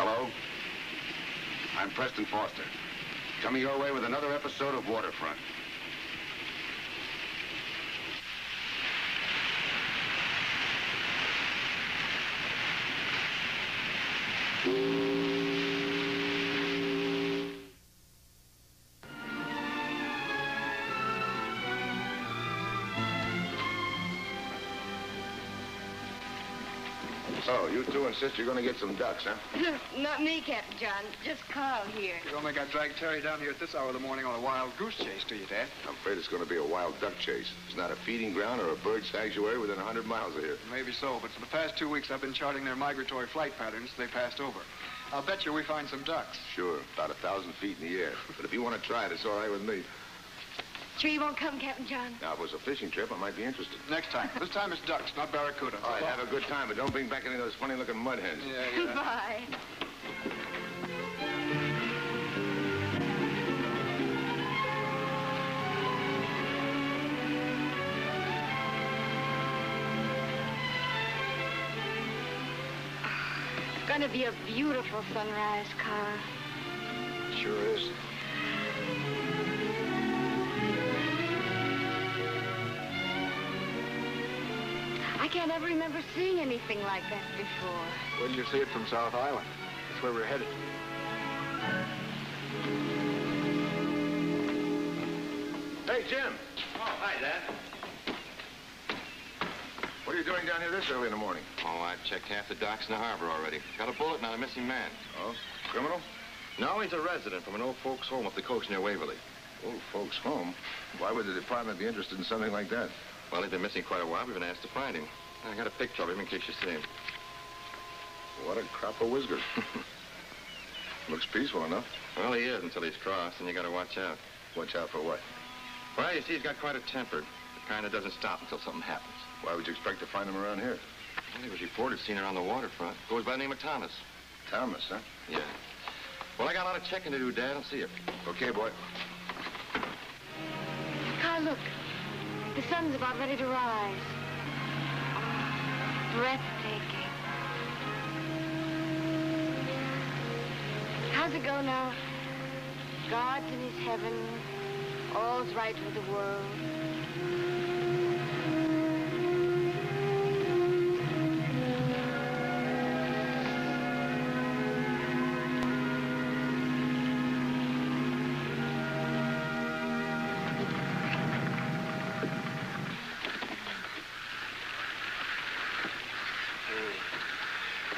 Hello? I'm Preston Foster. Coming your way with another episode of Waterfront. So, you two insist you're going to get some ducks, huh? Not me, Captain John. Just Carl here. You only got dragged Terry down here at this hour of the morning on a wild goose chase, do you, Dad? I'm afraid it's going to be a wild duck chase. It's not a feeding ground or a bird sanctuary within 100 miles of here. Maybe so, but for the past 2 weeks I've been charting their migratory flight patterns. They passed over. I'll bet you we find some ducks. Sure, about 1,000 feet in the air. But if you want to try it, it's all right with me. Sure you won't come, Captain John? Now, if it was a fishing trip, I might be interested. Next time. This time it's ducks, not barracuda. All right, have a good time, but don't bring back any of those funny-looking mud hens. Yeah. Bye. It's going to be a beautiful sunrise, Carl. Sure is. I can't ever remember seeing anything like that before. Where did you see it from South Island? That's where we're headed. Hey, Jim. Oh, hi, Dad. What are you doing down here this early in the morning? Oh, I've checked half the docks in the harbor already. Got a bullet, not a missing man. Oh, criminal? No, he's a resident from an old folks' home up the coast near Waverly. Old folks' home? Why would the department be interested in something like that? Well, he's been missing quite a while. We've been asked to find him. I got a picture of him in case you see him. What a crop of whiskers. Looks peaceful enough. Well, he is until he's crossed, and you got to watch out. Watch out for what? Well, you see, he's got quite a temper. The kind that doesn't stop until something happens. Why would you expect to find him around here? Well, he was reported seen around the waterfront. Goes by the name of Thomas. Thomas, huh? Yeah. Well, I got a lot of checking to do, Dad. I'll see you. Okay, boy. Carl, look. The sun's about ready to rise. Oh, breathtaking. How's it go now? God's in his heaven. All's right with the world.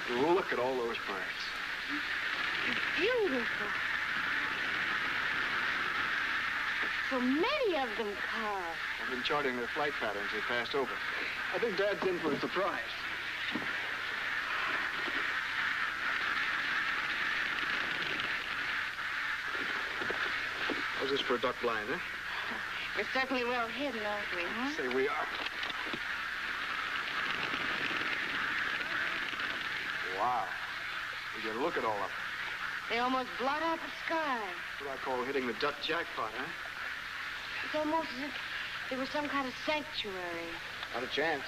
Look at all those birds. Beautiful. So many of them, Carl. I've been charting their flight patterns. They passed over. I think Dad's in for a surprise. How's this for a duck blind, huh? We're certainly well hidden, aren't we, huh? Say we are. Wow. You get a look at all of them. They almost blot out the sky. That's what I call hitting the duck jackpot, huh? It's almost as if there was some kind of sanctuary. Not a chance.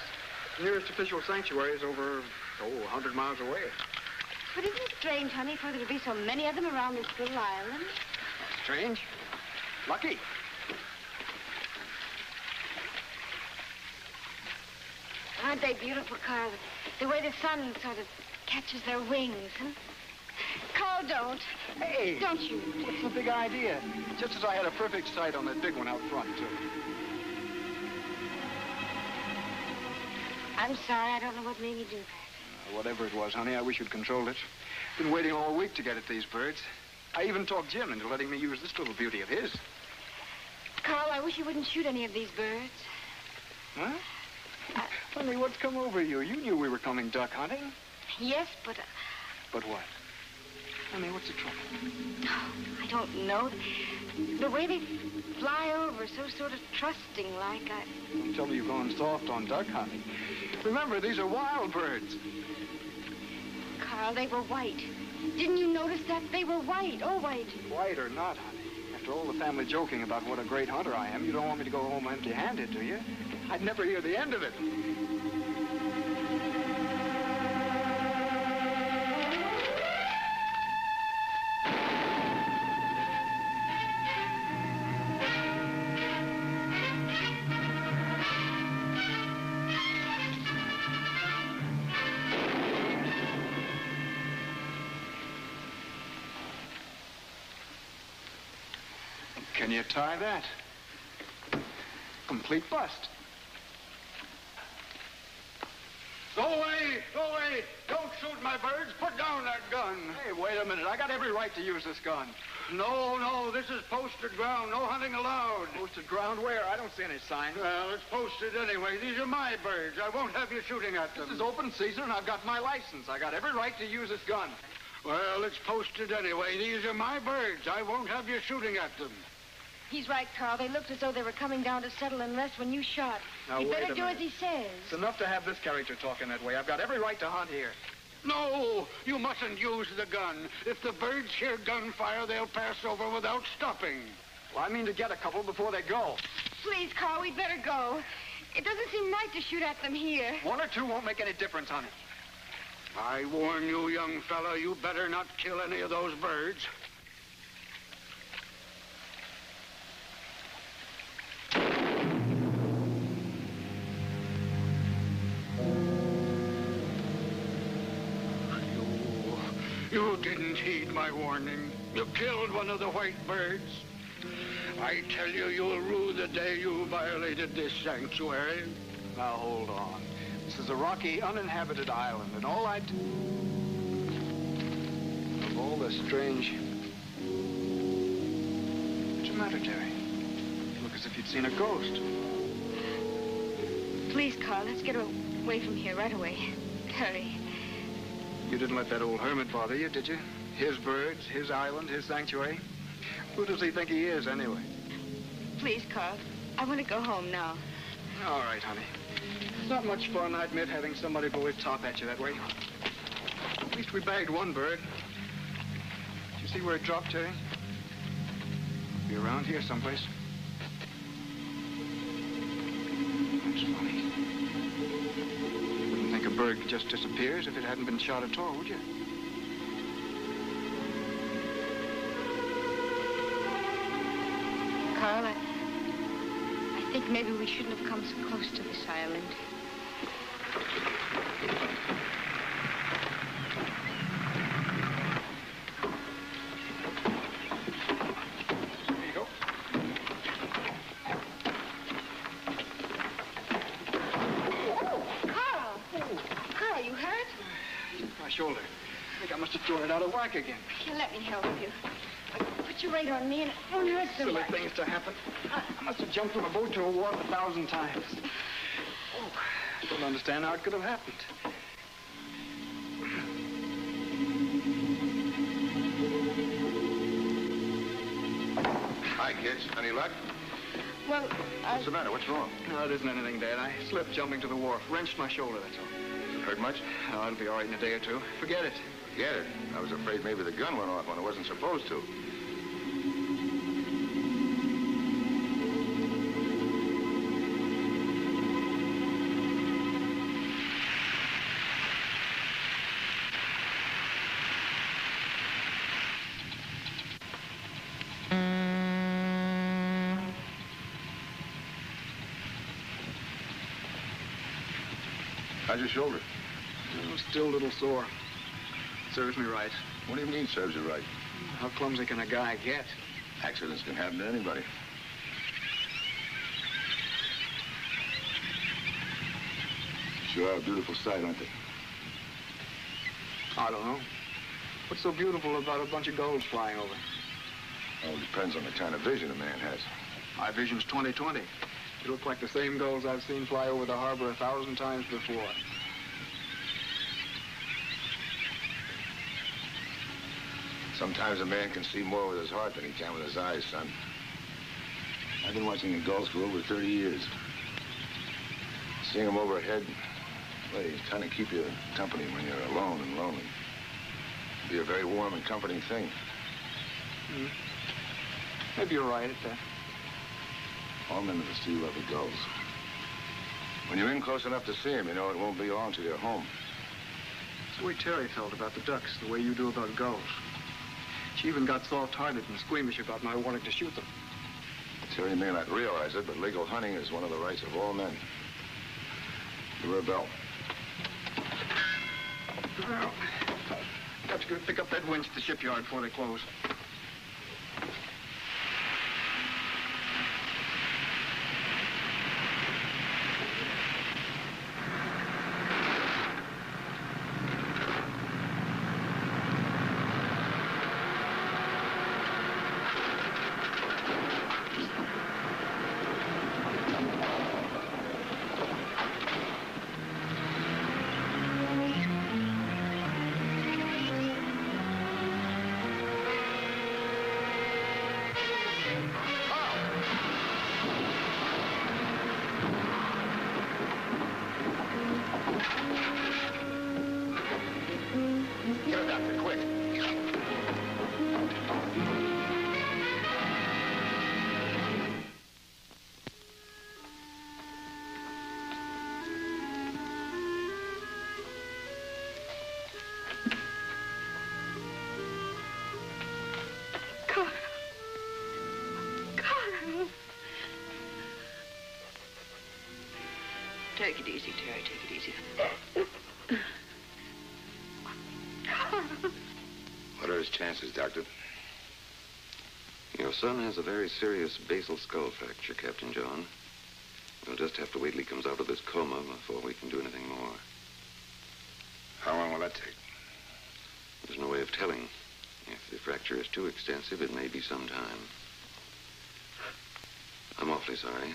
The nearest official sanctuary is over, 100 miles away. But isn't it strange, honey, for there to be so many of them around this little island? Strange. Lucky. Aren't they beautiful, Carl? The way the sun sort of catches their wings, huh? Carl, don't. Hey! Don't you? What's the big idea? Just as I had a perfect sight on that big one out front, too. I'm sorry. I don't know what made me do that. Whatever it was, honey, I wish you'd controlled it. Been waiting all week to get at these birds. I even talked Jim into letting me use this little beauty of his. Carl, I wish you wouldn't shoot any of these birds. Huh? Honey, what's come over you? You knew we were coming duck hunting. Yes, but... But what? Honey, what's the trouble? Oh, I don't know. The way they fly over, so sort of trusting like Don't tell me you've gone soft on duck hunting. Remember, these are wild birds. Carl, they were white. Didn't you notice that? They were white. Oh, white. White or not, honey. After all the family joking about what a great hunter I am, you don't want me to go home empty-handed, do you? I'd never hear the end of it. Can you tie that? Complete bust. Go away! Go away! Don't shoot my birds! Put down that gun! Hey, wait a minute. I got every right to use this gun. No, this is posted ground. No hunting allowed. Posted ground where? I don't see any sign. Well, it's posted anyway. These are my birds. I won't have you shooting at them. This is open season, and I've got my license. I got every right to use this gun. Well, it's posted anyway. These are my birds. I won't have you shooting at them. He's right, Carl. They looked as though they were coming down to settle and rest when you shot. Now, You wait better a do as minute. he says. It's enough to have this character talking that way. I've got every right to hunt here. No, you mustn't use the gun. If the birds hear gunfire, they'll pass over without stopping. Well, I mean to get a couple before they go. Please, Carl, we'd better go. It doesn't seem right to shoot at them here. One or two won't make any difference, honey. I warn you, young fella, you better not kill any of those birds. You didn't heed my warning. You killed one of the white birds. I tell you, you'll rue the day you violated this sanctuary. Now, hold on. This is a rocky, uninhabited island, and all I do... Of all the strange... What's the matter, Terry? You look as if you'd seen a ghost. Please, Carl, let's get away from here right away. Hurry. You didn't let that old hermit bother you, did you? His birds, his island, his sanctuary. Who does he think he is, anyway? Please, Carl. I want to go home now. All right, honey. It's not much fun, I admit, having somebody blow his top at you that way. At least we bagged one bird. Did you see where it dropped, Terry? Be around here someplace. That's funny. You wouldn't think a bird just disappears if it hadn't been shot at all, would you? Carl, I think maybe we shouldn't have come so close to this island. There you go. Carl! Carl, you hurt? My shoulder. I think I must have thrown it out of whack again. Here, let me help you. Put your weight on me and it won't hurt so Silly much. things to happen. I must have jumped from a boat to a wharf 1,000 times. Oh, I don't understand how it could have happened. Hi, kids. Any luck? Well, What's the matter? What's wrong? No, it isn't anything, Dad. I slipped jumping to the wharf. Wrenched my shoulder, that's all. Hurt much? No, it'll be all right in a day or two. Forget it. Get it. I was afraid maybe the gun went off when it wasn't supposed to. How's your shoulder? Oh, still a little sore. Serves me right. What do you mean, serves you right? How clumsy can a guy get? Accidents can happen to anybody. Sure are a beautiful sight, aren't they? I don't know. What's so beautiful about a bunch of gulls flying over? Well, it depends on the kind of vision a man has. My vision's 20/20. They look like the same gulls I've seen fly over the harbor 1,000 times before. Sometimes a man can see more with his heart than he can with his eyes, son. I've been watching the gulls for over 30 years. Seeing them overhead, well, they kind of keep you company when you're alone and lonely. It'd be a very warm and comforting thing. Maybe you're right at that. All men of the sea love the gulls. When you're in close enough to see them, you know it won't be long till you're home. It's the way Terry felt about the ducks, the way you do about gulls. She even got soft-hearted and squeamish about my wanting to shoot them. Terry may not realize it, but legal hunting is one of the rights of all men. Give her a bell. Well, got to go pick up that winch at the shipyard before they close. chances, Doctor? Your son has a very serious basal skull fracture, Captain John. We'll just have to wait till he comes out of this coma before we can do anything more. How long will that take? There's no way of telling. If the fracture is too extensive, it may be some time. I'm awfully sorry.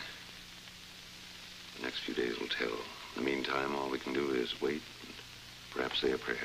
The next few days will tell. In the meantime, all we can do is wait and perhaps say a prayer.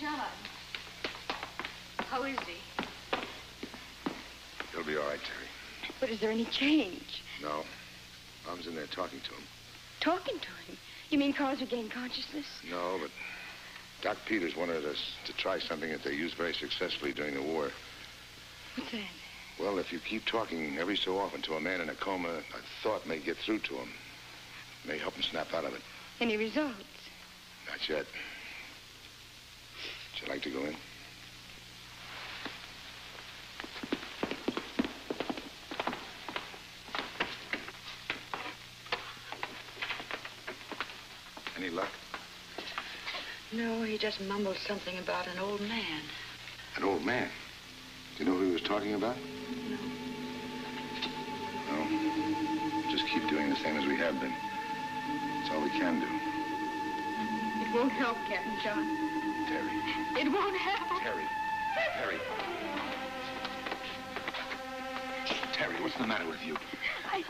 John, how is he? He'll be all right, Terry. But is there any change? No. Mom's in there talking to him. Talking to him? You mean Carl's regained consciousness? No, but Doc Peters wanted us to try something that they used very successfully during the war. What's that? Well, if you keep talking every so often to a man in a coma, a thought may get through to him. May help him snap out of it. Any results? Not yet. Would you like to go in? Any luck? No, he just mumbled something about an old man. An old man? Do you know who he was talking about? No. No? Just keep doing the same as we have been. That's all we can do. It won't help, Captain John. Terry. It won't help. Terry. Terry. Terry, what's the matter with you?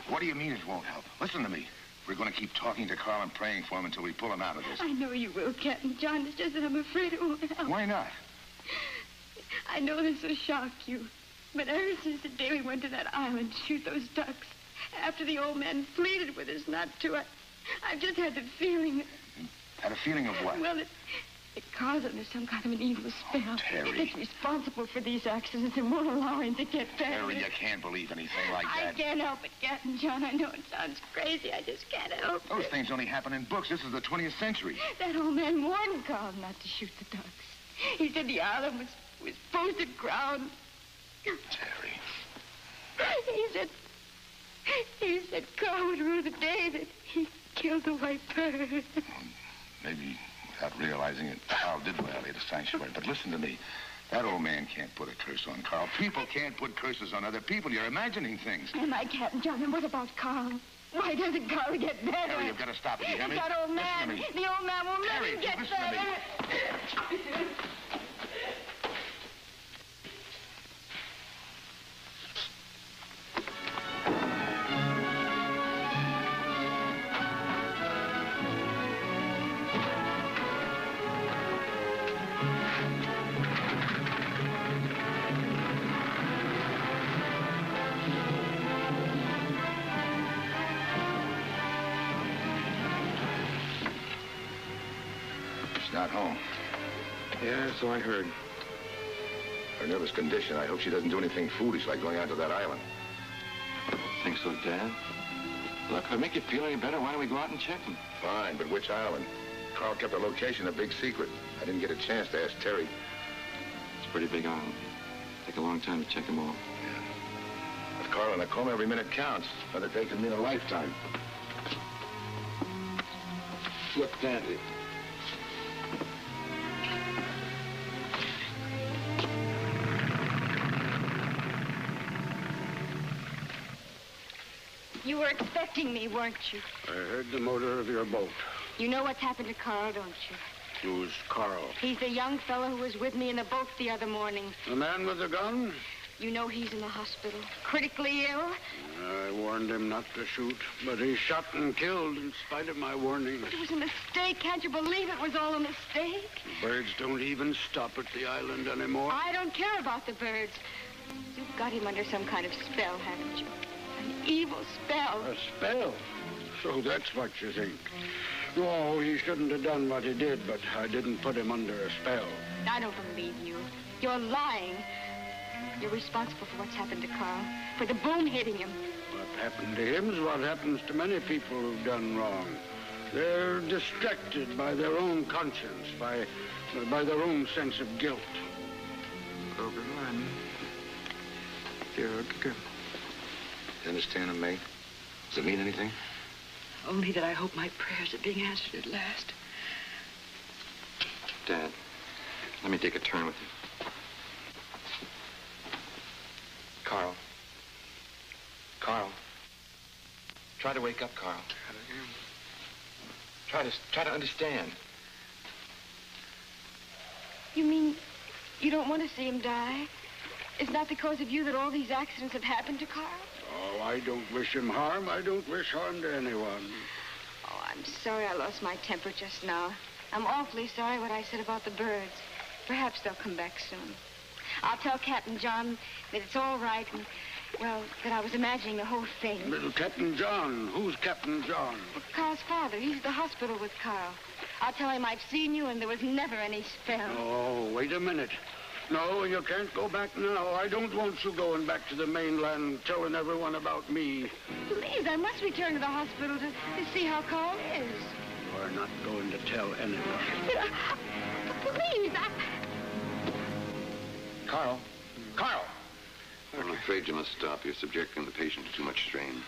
What do you mean it won't help? Listen to me. We're going to keep talking to Carl and praying for him until we pull him out of this. I know you will, Captain John. It's just that I'm afraid it won't help. Why not? I know this will shock you, but ever since the day we went to that island to shoot those ducks, after the old man pleaded with us not to, I've just had the feeling that... Had a feeling of what? Well, it Carl's under some kind of an evil spell. Oh, Terry. It's responsible for these accidents and won't allow him to get better. Terry, you can't believe anything like I that. can't help it, Captain John. I know it sounds crazy. I just can't help it. Those things only happen in books. This is the 20th century. That old man warned Carl not to shoot the ducks. He said the island was posted ground. Terry. He said Carl would rue the day that he killed the white bird. Maybe without realizing it, Carl did violate a sanctuary. But listen to me. That old man can't put a curse on Carl. People can't put curses on other people. You're imagining things. Am I, Captain John? And what about Carl? Why doesn't Carl get better? Terry, you've got to stop it. You hear me? That old man. Listen to me. The old man won't let him get listen to me. better. Not home. Yeah, so I heard. Her nervous condition. I hope she doesn't do anything foolish like going out to that island. Think so, Dad? Look, if it make you feel any better, why don't we go out and check them? Fine, but which island? Carl kept the location a big secret. I didn't get a chance to ask Terry. It's a pretty big island. Take a long time to check them all. Yeah. With Carl in a coma, every minute counts. Another day could mean a lifetime. Look, Daddy. You were expecting me, weren't you? I heard the motor of your boat. You know what's happened to Carl, don't you? Who's Carl? He's the young fellow who was with me in the boat the other morning. The man with the gun? You know he's in the hospital, critically ill. I warned him not to shoot, but he shot and killed in spite of my warning. But it was a mistake. Can't you believe it was all a mistake? Birds don't even stop at the island anymore. I don't care about the birds. You've got him under some kind of spell, haven't you? An evil spell. A spell? So that's what you think. No, he shouldn't have done what he did, but I didn't put him under a spell. I don't believe you. You're lying. You're responsible for what's happened to Carl, for the boom hitting him. What happened to him is what happens to many people who've done wrong. They're distracted by their own conscience, by their own sense of guilt. You understand him, May? Does it mean anything? Only that I hope my prayers are being answered at last. Dad, let me take a turn with you. Carl. Carl. Try to wake up, Carl. Try to understand. You mean you don't want to see him die? It's not because of you that all these accidents have happened to Carl? Oh, I don't wish him harm. I don't wish harm to anyone. Oh, I'm sorry I lost my temper just now. I'm awfully sorry what I said about the birds. Perhaps they'll come back soon. I'll tell Captain John that it's all right and, well, that I was imagining the whole thing. Little Captain John. Who's Captain John? Carl's father. He's at the hospital with Carl. I'll tell him I've seen you and there was never any spell. Oh, wait a minute. No, you can't go back now. I don't want you going back to the mainland telling everyone about me. Please, I must return to the hospital to see how Carl is. You're not going to tell anyone. Please, Carl. Carl! I'm afraid you must stop. You're subjecting the patient to too much strain.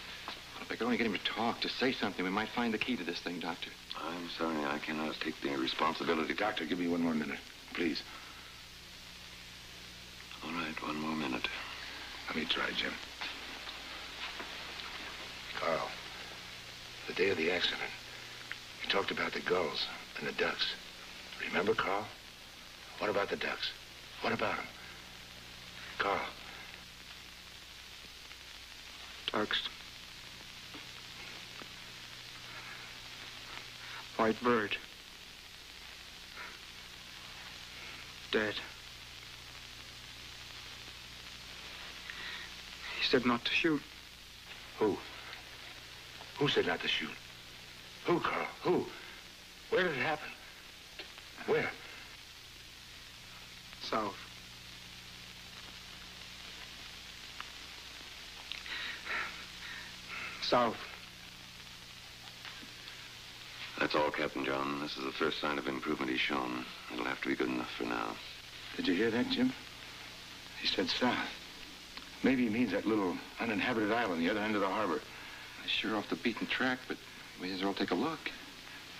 If I could only get him to talk, to say something, we might find the key to this thing, Doctor. I'm sorry, I cannot take the responsibility. Doctor, give me one more minute, please. All right, one more minute. Let me try, Jim. Carl, the day of the accident, you talked about the gulls and the ducks. Remember, Carl? What about the ducks? What about them? Carl. Ducks. White bird. Dead. He said not to shoot. Who? Who said not to shoot? Who, Carl? Who? Where did it happen? Where? South. South. That's all, Captain John. This is the first sign of improvement he's shown. It'll have to be good enough for now. Did you hear that, Jim? He said south. Maybe he means that little uninhabited island, the other end of the harbor. Sure off the beaten track, but we may as well take a look.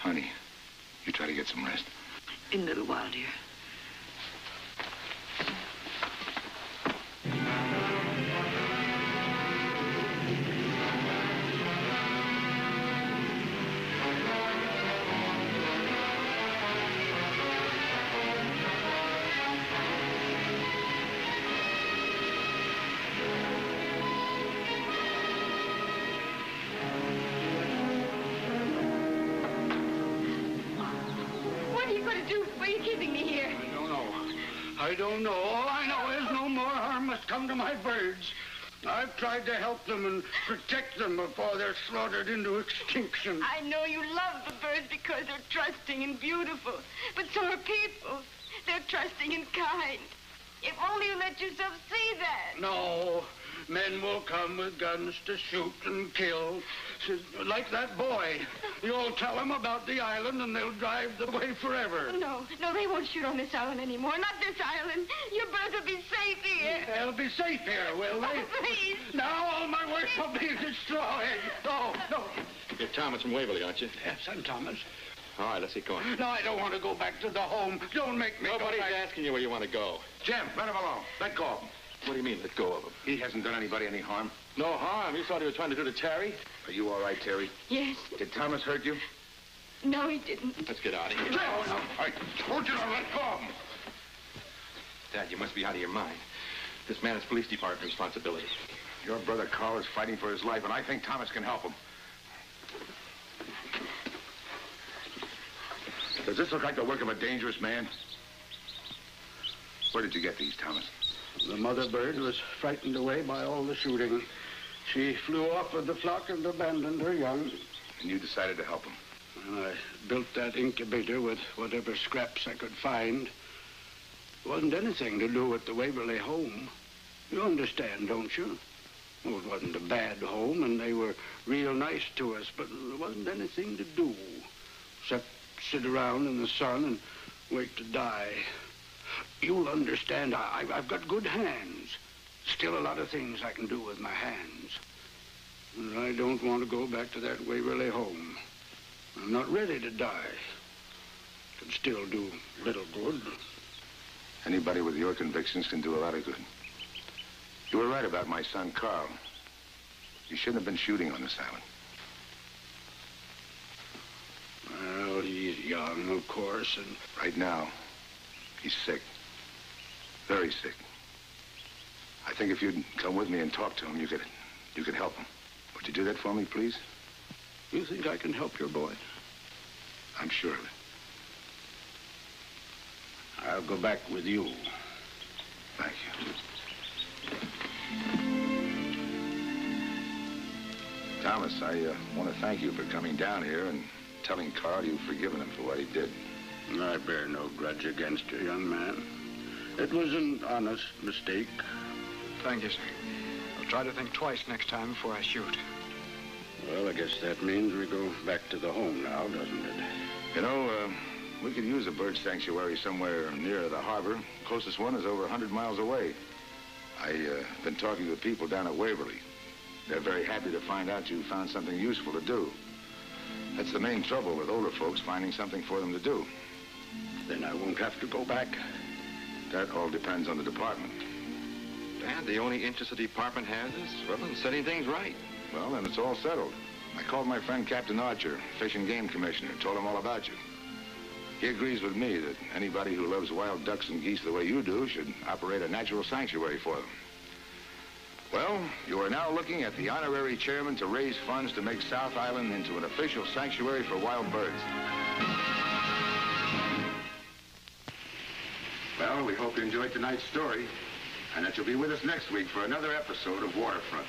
Honey, you try to get some rest. In a little while, dear. I don't know. All I know is no more harm must come to my birds. I've tried to help them and protect them before they're slaughtered into extinction. I know you love the birds because they're trusting and beautiful. But so are people. They're trusting and kind. If only you let yourself see that. No. Men will come with guns to shoot and kill. Like that boy. You'll tell them about the island and they'll drive them away forever. No, they won't shoot on this island anymore. Not this island. Your birds will be safe here. They'll be safe here, will they? Oh, please. Now all my work will be destroyed. No. You're Thomas from Waverly, aren't you? Yes, I'm Thomas. All right, let's get going. No, I don't want to go back to the home. Don't make me Nobody's go back. asking you where you want to go. Jim, let him alone. Let go. What do you mean, let go of him? He hasn't done anybody any harm. No harm. You thought he was trying to do to Terry? Are you all right, Terry? Yes. Did Thomas hurt you? No, he didn't. Let's get out of here. No. I told you to let go of him. Dad, you must be out of your mind. This man is police department responsibility. Your brother Carl is fighting for his life, and I think Thomas can help him. Does this look like the work of a dangerous man? Where did you get these, Thomas? The mother bird was frightened away by all the shooting. She flew off with the flock and abandoned her young. And you decided to help him? And I built that incubator with whatever scraps I could find. It wasn't anything to do with the Waverly home. You understand, don't you? Well, it wasn't a bad home, and they were real nice to us, but there wasn't anything to do except sit around in the sun and wait to die. You'll understand, I've got good hands. Still a lot of things I can do with my hands. And I don't want to go back to that Waverly home. I'm not ready to die. Can still do little good. Anybody with your convictions can do a lot of good. You were right about my son, Carl. You shouldn't have been shooting on this island. Well, he's young, of course, and... Right now, he's sick. Very sick. I think if you'd come with me and talk to him, you could help him. Would you do that for me, please? You think I can help your boy? I'm sure of it. I'll go back with you. Thank you. Thomas, I want to thank you for coming down here and telling Carl you've forgiven him for what he did. I bear no grudge against you, young man. It was an honest mistake. Thank you, sir. I'll try to think twice next time before I shoot. Well, I guess that means we go back to the home now, doesn't it? You know, we could use a bird sanctuary somewhere near the harbor. Closest one is over 100 miles away. I've been talking to the people down at Waverly. They're very happy to find out you found something useful to do. That's the main trouble with older folks, finding something for them to do. Then I won't have to go back. That all depends on the department. Dad, the only interest the department has is, well, in setting things right. Well, then it's all settled. I called my friend Captain Archer, Fish and Game Commissioner, told him all about you. He agrees with me that anybody who loves wild ducks and geese the way you do should operate a natural sanctuary for them. Well, you are now looking at the honorary chairman to raise funds to make South Island into an official sanctuary for wild birds. Well, we hope you enjoyed tonight's story, and that you'll be with us next week for another episode of Waterfront.